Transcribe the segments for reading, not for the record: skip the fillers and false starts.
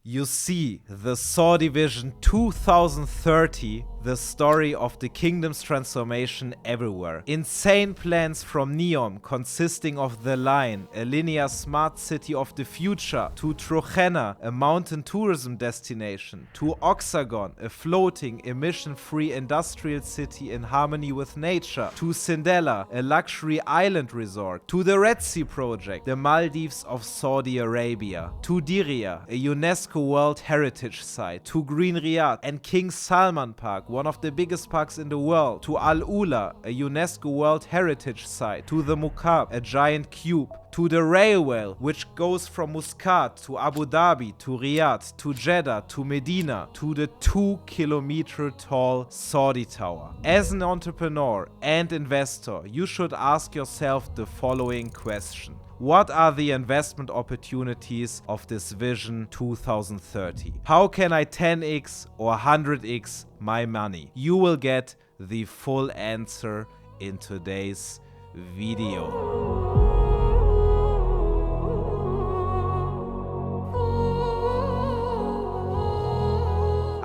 You see, the Saudi Vision 2030, the story of the kingdom's transformation everywhere. Insane plans from NEOM consisting of The Line, a linear smart city of the future, to Trojena, a mountain tourism destination, to Oxagon, a floating, emission-free industrial city in harmony with nature, to Sindela, a luxury island resort, to the Red Sea project, the Maldives of Saudi Arabia, to Diriyah, a UNESCO World Heritage Site, to Green Riyadh and King Salman Park, one of the biggest parks in the world, to Al Ula, a UNESCO World Heritage Site, to the Mukab, a giant cube, to the railway, which goes from Muscat to Abu Dhabi, to Riyadh, to Jeddah, to Medina, to the 2-kilometer tall Saudi Tower. As an entrepreneur and investor, you should ask yourself the following question. What are the investment opportunities of this Vision 2030? How can I 10x or 100x my money? You will get the full answer in today's video.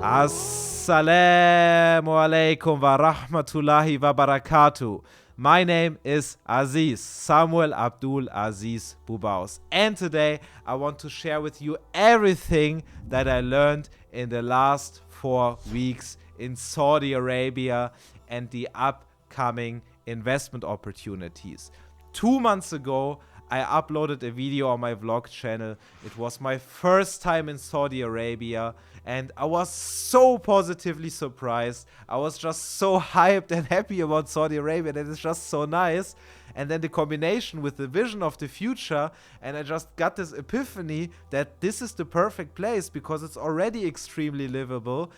Assalamu alaikum wa rahmatullahi wa barakatuh. My name is Aziz, Samuel Abdul Aziz Bubaus, and today I want to share with you everything that I learned in the last 4 weeks in Saudi Arabia and the upcoming investment opportunities. 2 months ago, I uploaded a video on my vlog channel. It was my first time in Saudi Arabia and I was so positively surprised. I was just so hyped and happy about Saudi Arabia that it's just so nice. And then the combination with the vision of the future, and I just got this epiphany that this is the perfect place because it's already extremely livable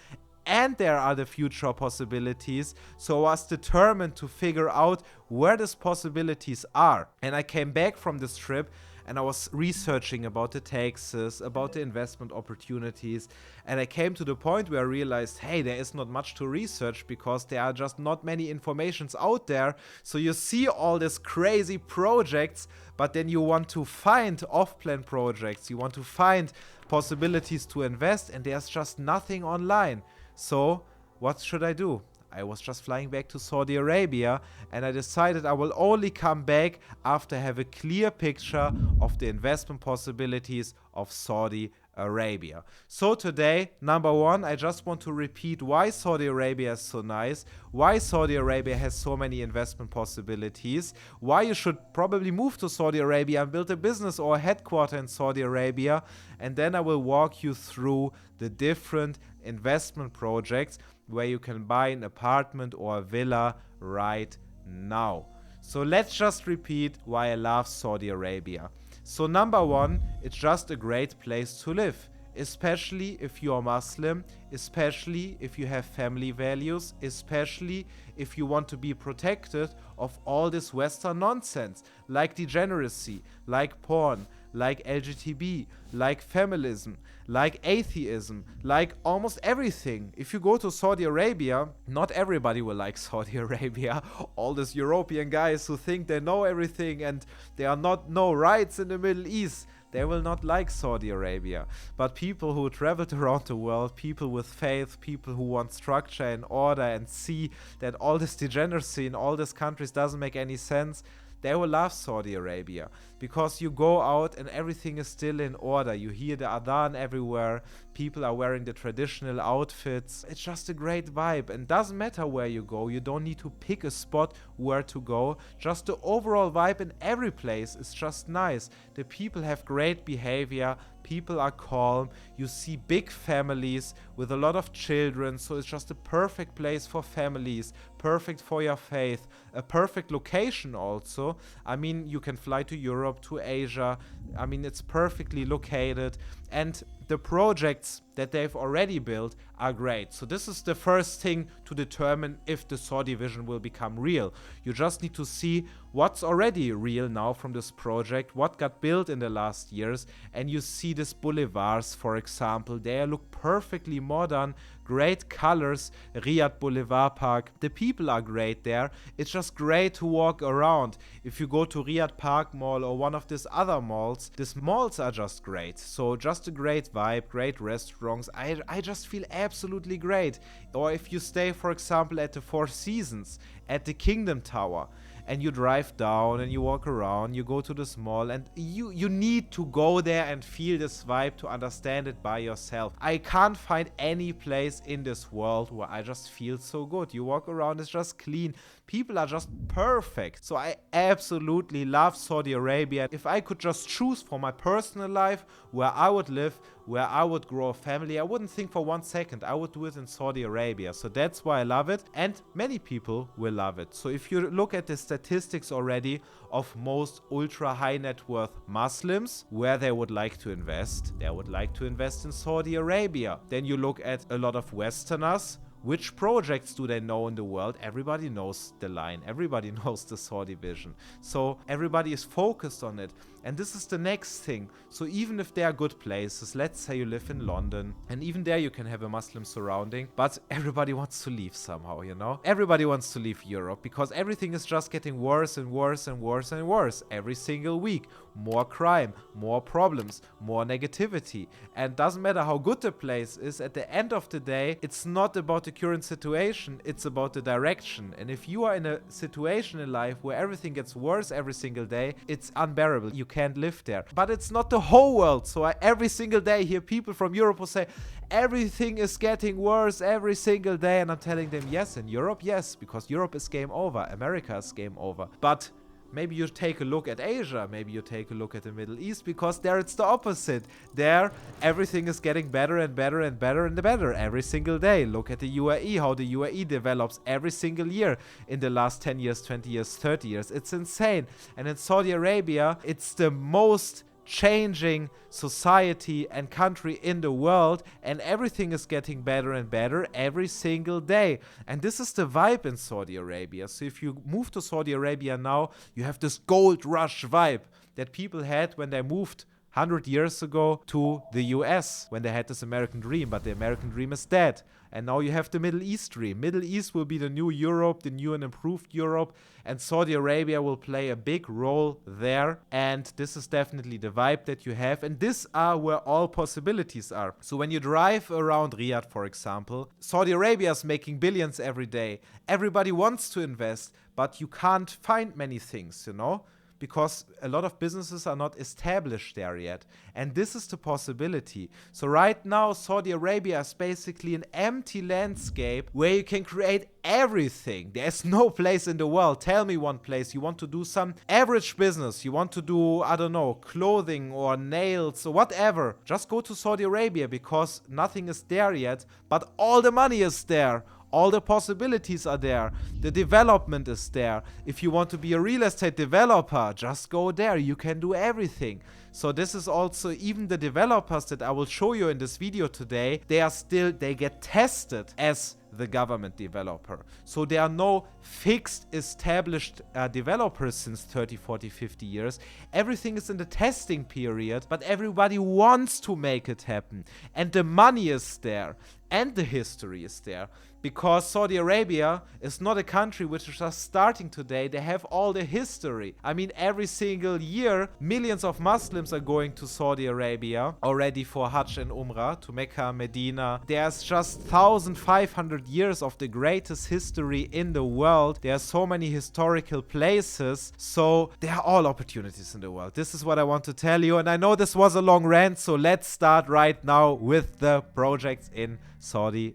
and there are the future possibilities. So I was determined to figure out where these possibilities are. And I came back from this trip and I was researching about the taxes, about the investment opportunities. And I came to the point where I realized, hey, there is not much to research because there are just not many informations out there. So you see all these crazy projects, but then you want to find off-plan projects. You want to find possibilities to invest and there's just nothing online. So what should I do? I was just flying back to Saudi Arabia and I decided I will only come back after I have a clear picture of the investment possibilities of Saudi Arabia. So today, number one, I just want to repeat why Saudi Arabia is so nice, why Saudi Arabia has so many investment possibilities, why you should probably move to Saudi Arabia and build a business or a headquarter in Saudi Arabia, and then I will walk you through the different investment projects where you can buy an apartment or a villa right now. So let's just repeat why I love Saudi Arabia. So number one, it's just a great place to live, especially if you are Muslim, especially if you have family values, especially if you want to be protected of all this Western nonsense, like degeneracy, like porn, like LGBT, like feminism, like atheism, like almost everything. If you go to Saudi Arabia, not everybody will like Saudi Arabia. All these European guys who think they know everything and there are no rights in the Middle East, they will not like Saudi Arabia. But people who traveled around the world, people with faith, people who want structure and order and see that all this degeneracy in all these countries doesn't make any sense, they will love Saudi Arabia because you go out and everything is still in order. You hear the adhan everywhere. People are wearing the traditional outfits. It's just a great vibe and doesn't matter where you go. You don't need to pick a spot where to go. Just the overall vibe in every place is just nice. The people have great behavior. People are calm. You see big families with a lot of children. So it's just a perfect place for families. Perfect for your faith. A perfect location also. I mean, you can fly to Europe, to Asia. I mean, it's perfectly located. And the projects that they've already built are great. So this is the first thing to determine if the Saudi vision will become real. You just need to see what's already real now from this project, what got built in the last years, and you see these boulevards, for example. They look perfectly modern, great colors. Riyadh Boulevard Park, the people are great there. It's just great to walk around. If you go to Riyadh Park Mall or one of these other malls, these malls are just great. So just a great vibe, great restaurants. I just feel absolutely great. Or if you stay, for example, at the Four Seasons, at the Kingdom Tower, and you drive down and you walk around, you go to this mall, and you need to go there and feel this vibe to understand it by yourself. I can't find any place in this world where I just feel so good. You walk around, it's just clean. People are just perfect. So I absolutely love Saudi Arabia. If I could just choose for my personal life where I would live, where I would grow a family, I wouldn't think for 1 second. I would do it in Saudi Arabia. So that's why I love it, and many people will love it. So if you look at the statistics already of most ultra high net worth Muslims, where they would like to invest, they would like to invest in Saudi Arabia. Then you look at a lot of Westerners. Which projects do they know in the world? Everybody knows the line. Everybody knows the Saudi vision. So everybody is focused on it. And this is the next thing. So even if there are good places, let's say you live in London, and even there you can have a Muslim surrounding, but everybody wants to leave somehow, you know? Everybody wants to leave Europe because everything is just getting worse and worse and worse and worse every single week. More crime, more problems, more negativity. And doesn't matter how good the place is, at the end of the day, it's not about the current situation, it's about the direction. And if you are in a situation in life where everything gets worse every single day, it's unbearable. You can't live there. But it's not the whole world. So I every single day hear people from Europe who say everything is getting worse every single day, and I'm telling them, yes, in Europe, yes, because Europe is game over, America is game over. But maybe you take a look at Asia, maybe you take a look at the Middle East, because there it's the opposite. There, everything is getting better and better and better and better every single day. Look at the UAE, how the UAE develops every single year in the last 10 years, 20 years, 30 years. It's insane. And in Saudi Arabia, it's the most changing society and country in the world, and everything is getting better and better every single day. And this is the vibe in Saudi Arabia. So if you move to Saudi Arabia now, you have this gold rush vibe that people had when they moved 100 years ago to the US, when they had this American dream, but the American dream is dead. And now you have the Middle East dream. Middle East will be the new Europe, the new and improved Europe, and Saudi Arabia will play a big role there. And this is definitely the vibe that you have, and this are where all possibilities are. So when you drive around Riyadh, for example, Saudi Arabia is making billions every day. Everybody wants to invest, but you can't find many things, you know? Because a lot of businesses are not established there yet. And this is the possibility. So right now, Saudi Arabia is basically an empty landscape where you can create everything. There's no place in the world. Tell me one place. You want to do some average business. You want to do, I don't know, clothing or nails or whatever. Just go to Saudi Arabia, because nothing is there yet, but all the money is there. All the possibilities are there. The development is there. If you want to be a real estate developer, just go there. You can do everything. So this is also, even the developers that I will show you in this video today, they get tested as the government developer. So there are no fixed established developers since 30, 40, 50 years. Everything is in the testing period, but everybody wants to make it happen. And the money is there. And the history is there. Because Saudi Arabia is not a country which is just starting today. They have all the history. I mean, every single year, millions of Muslims are going to Saudi Arabia already for Hajj and Umrah, to Mecca, Medina. There's just 1,500 years of the greatest history in the world. There are so many historical places. So there are all opportunities in the world. This is what I want to tell you. And I know this was a long rant, so let's start right now with the projects in Saudi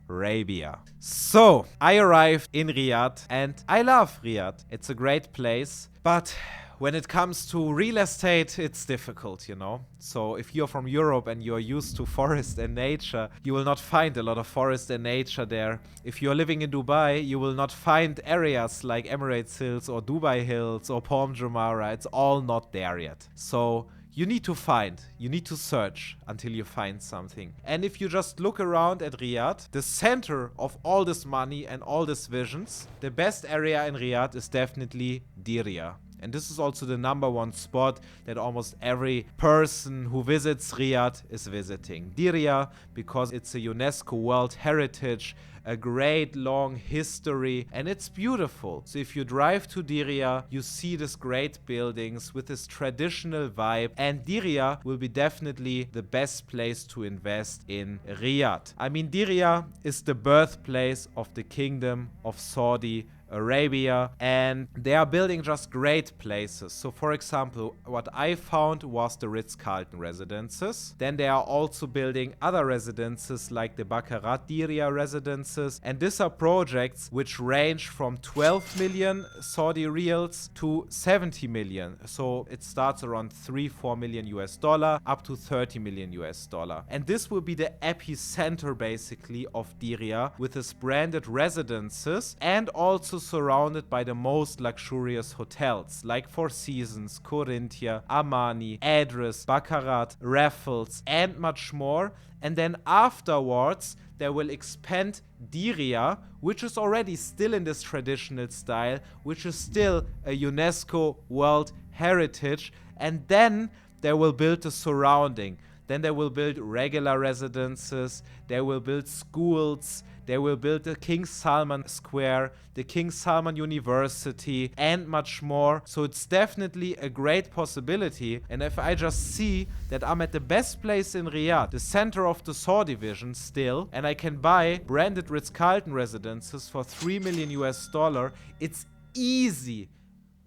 Arabia. So I arrived in Riyadh, and I love Riyadh. It's a great place, but when it comes to real estate, it's difficult, you know. So if you're from Europe and you're used to forest and nature, you will not find a lot of forest and nature there. If you're living in Dubai, you will not find areas like Emirates Hills or Dubai Hills or Palm Jumeirah. It's all not there yet. So you need to find, you need to search until you find something. And if you just look around at Riyadh, the center of all this money and all these visions, the best area in Riyadh is definitely Diriyah. And this is also the #1 spot that almost every person who visits Riyadh is visiting. Diriyah, because it's a UNESCO World Heritage, a great long history, and it's beautiful. So if you drive to Diriyah, you see these great buildings with this traditional vibe, and Diriyah will be definitely the best place to invest in Riyadh. I mean, Diriyah is the birthplace of the Kingdom of Saudi Arabia, and they are building just great places. So for example, what I found was the Ritz-Carlton residences. Then they are also building other residences like the Baccarat Diriyah residences, and these are projects which range from 12 million Saudi riyals to 70 million. So it starts around 3-4 million US dollar up to 30 million US dollar. And this will be the epicenter basically of Diriyah, with its branded residences and also surrounded by the most luxurious hotels like Four Seasons, Corinthia, Armani, Address, Baccarat, Raffles, and much more. And then afterwards, they will expand Diriyah, which is already still in this traditional style, which is still a UNESCO World Heritage. And then they will build the surrounding. Then they will build regular residences, they will build schools, they will build the King Salman Square, the King Salman University, and much more. So it's definitely a great possibility. And if I just see that I'm at the best place in Riyadh, the center of the Saudi vision still, and I can buy branded Ritz-Carlton residences for 3 million US dollar, it's easy.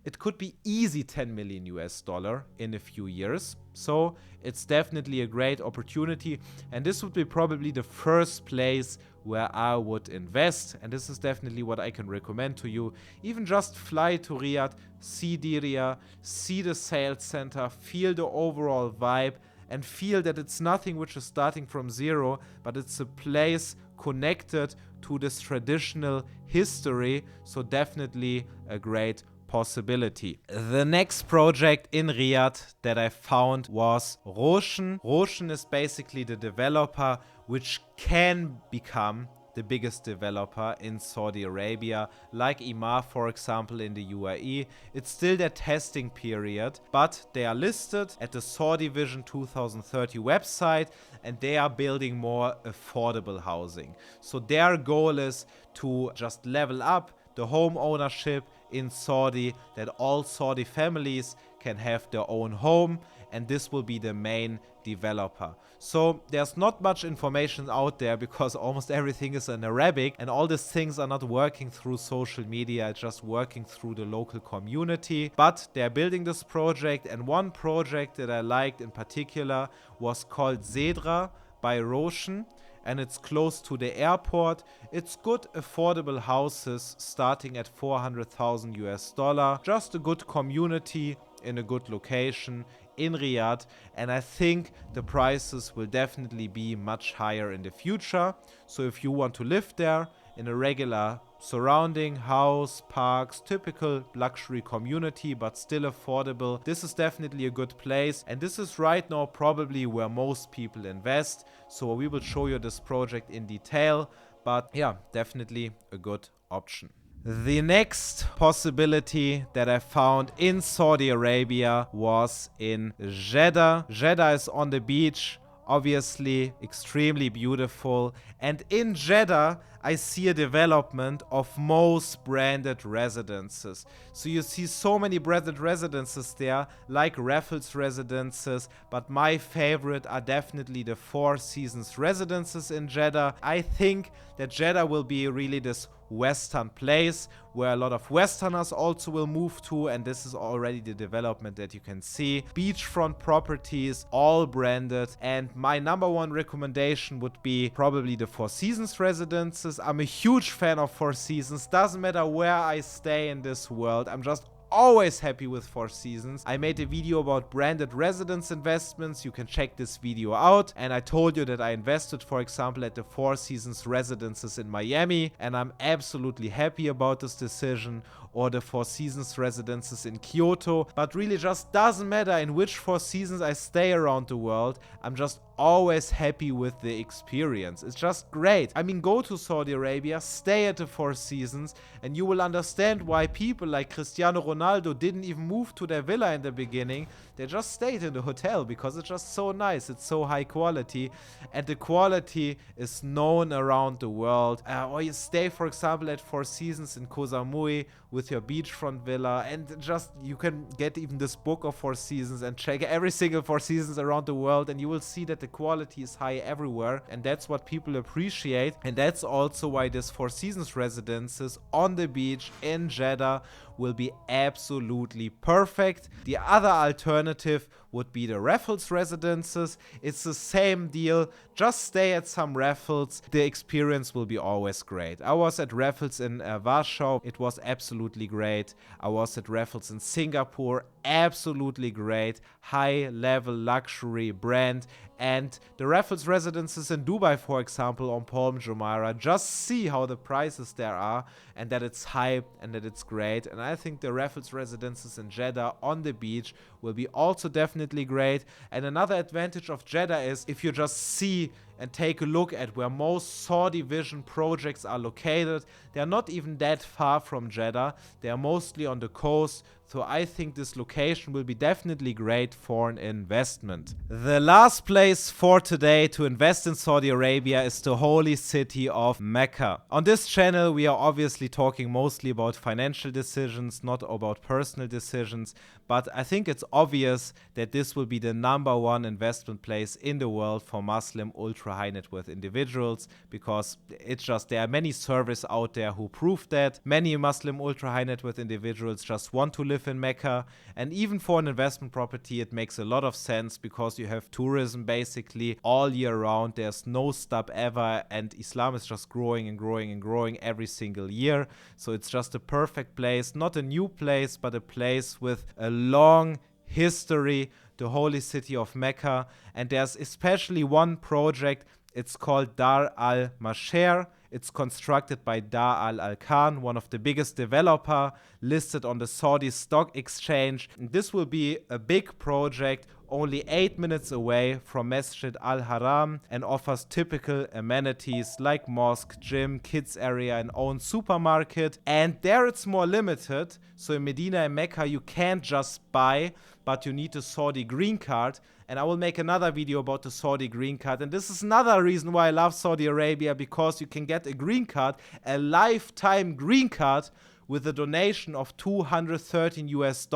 It could be easy 10 million US dollar in a few years. So it's definitely a great opportunity. And this would be probably the first place where I would invest. And this is definitely what I can recommend to you. Even just fly to Riyadh, see Diriyah, see the sales center, feel the overall vibe, and feel that it's nothing which is starting from zero, but it's a place connected to this traditional history. So definitely a great possibility. The next project in Riyadh that I found was Roshn. Roshn is basically the developer which can become the biggest developer in Saudi Arabia, like Emaar, for example, in the UAE. It's still their testing period, but they are listed at the Saudi Vision 2030 website, and they are building more affordable housing. So their goal is to just level up the home ownership in Saudi, that all Saudi families can have their own home, and this will be the main developer. So there's not much information out there because almost everything is in Arabic, and all these things are not working through social media, it's just working through the local community. But they're building this project, and one project that I liked in particular was called Jeddah by Roshn, and it's close to the airport. It's good affordable houses starting at 400,000 US dollar. Just a good community in a good location in Riyadh, and I think the prices will definitely be much higher in the future. So if you want to live there in a regular surrounding house, parks, typical luxury community, but still affordable, this is definitely a good place, and this is right now probably where most people invest. So we will show you this project in detail, but yeah, definitely a good option. The next possibility that I found in Saudi Arabia was in Jeddah. Jeddah is on the beach, obviously extremely beautiful, and in Jeddah I see a development of most branded residences. So you see so many branded residences there, like Raffles residences, but my favorite are definitely the Four Seasons residences in Jeddah. I think that Jeddah will be really this Western place where a lot of Westerners also will move to, and this is already the development that you can see. Beachfront properties, all branded, and my #1 recommendation would be probably the Four Seasons residences. I'm a huge fan of Four Seasons. Doesn't matter where I stay in this world, I'm just always happy with Four Seasons. I made a video about branded residence investments. You can check this video out. And I told you that I invested, for example, at the Four Seasons residences in Miami, and I'm absolutely happy about this decision. or the Four Seasons residences in Kyoto, but really just doesn't matter in which Four Seasons I stay around the world. I'm just always happy with the experience. It's just great. I mean, go to Saudi Arabia, stay at the Four Seasons, and you will understand why people like Cristiano Ronaldo didn't even move to their villa in the beginning. They just stayed in the hotel because it's just so nice. It's so high quality, and the quality is known around the world. Or you stay, for example, at Four Seasons in Koh Samui with your beachfront villa, and just you can get even this book of Four Seasons and check every single Four Seasons around the world, and you will see that the quality is high everywhere, and that's what people appreciate. And that's also why this Four Seasons residences on the beach in Jeddah will be absolutely perfect. The other alternative would be the Raffles residences. It's the same deal, just stay at some Raffles. The experience will be always great. I was at Raffles in Warsaw, it was absolutely great. I was at Raffles in Singapore, absolutely great, high level luxury brand. And the Raffles residences in Dubai, for example, on Palm Jumeirah, just see how the prices there are and that it's hype and that it's great. And I think the Raffles residences in Jeddah on the beach will be also definitely great. And another advantage of Jeddah is if you just see and take a look at where most Saudi Vision projects are located, they are not even that far from Jeddah. They are mostly on the coast. So I think this location will be definitely great for an investment. The last place for today to invest in Saudi Arabia is the holy city of Mecca. On this channel, we are obviously talking mostly about financial decisions, not about personal decisions. But I think it's obvious that this will be the #1 investment place in the world for Muslim ultra high net worth individuals, because it's just there are many surveys out there who prove that. Many Muslim ultra high net worth individuals just want to live in Mecca, and even for an investment property it makes a lot of sense because you have tourism basically all year round. There's no stop ever, and Islam is just growing and growing and growing every single year. So it's just a perfect place, not a new place, but a place with a long history, the holy city of Mecca. And there's especially one project, it's called Dar al-Masher. It's constructed by Dar al-Khan, one of the biggest developer listed on the Saudi Stock Exchange. And this will be a big project, only 8 minutes away from Masjid al-Haram, and offers typical amenities like mosque, gym, kids area, and own supermarket. And there it's more limited. So in Medina and Mecca you can't just buy, but you need a Saudi green card. And I will make another video about the Saudi green card. And this is another reason why I love Saudi Arabia, because you can get a green card, a lifetime green card, with a donation of $213 US,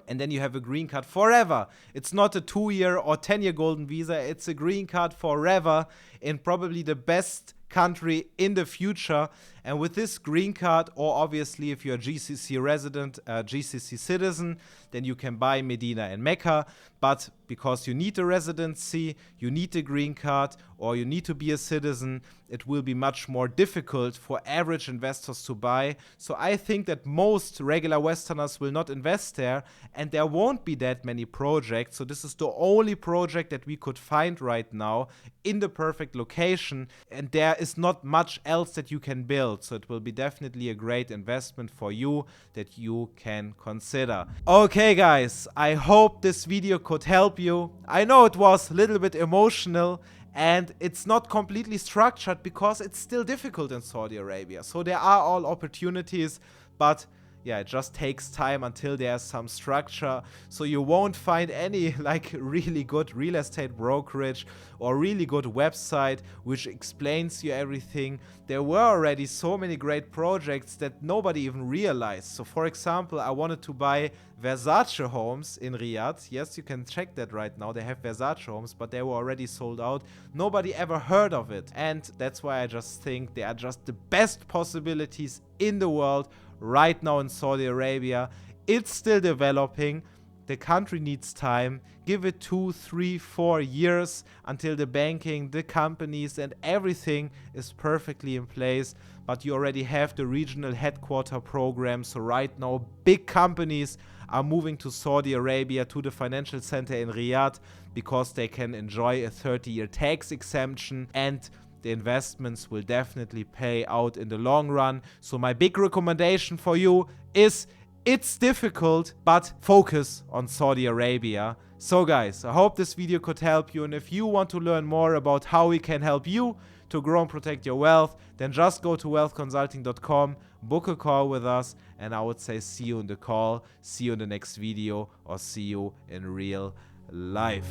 and then you have a green card forever. It's not a 2-year or 10-year golden visa, it's a green card forever in probably the best country in the future. And with this green card, or obviously if you're a GCC resident, GCC citizen, then you can buy Medina and Mecca. But because you need a residency, you need a green card, or you need to be a citizen, it will be much more difficult for average investors to buy. So I think that most regular Westerners will not invest there, and there won't be that many projects. So this is the only project that we could find right now in the perfect location, and there is not much else that you can build. So it will be definitely a great investment for you that you can consider. Okay guys, I hope this video could help you. I know it was a little bit emotional, and it's not completely structured because it's still difficult in Saudi Arabia. So there are all opportunities, but yeah, it just takes time until there's some structure. So you won't find any like really good real estate brokerage or really good website which explains you everything. There were already so many great projects that nobody even realized. So for example, I wanted to buy Versace homes in Riyadh. Yes, you can check that right now. They have Versace homes, but they were already sold out. Nobody ever heard of it. And that's why I just think they are just the best possibilities in the world right now in Saudi Arabia. It's still developing. The country needs time. Give it 2, 3, 4 years until the banking, the companies, and everything is perfectly in place. But you already have the regional headquarter program. So right now, big companies are moving to Saudi Arabia, to the financial center in Riyadh, because they can enjoy a 30-year tax exemption. And the investments will definitely pay out in the long run. So my big recommendation for you is, it's difficult, but focus on Saudi Arabia. So guys, I hope this video could help you, and if you want to learn more about how we can help you to grow and protect your wealth, then just go to wealthconsulting.com, book a call with us, and I would say see you in the call, see you in the next video, or see you in real life.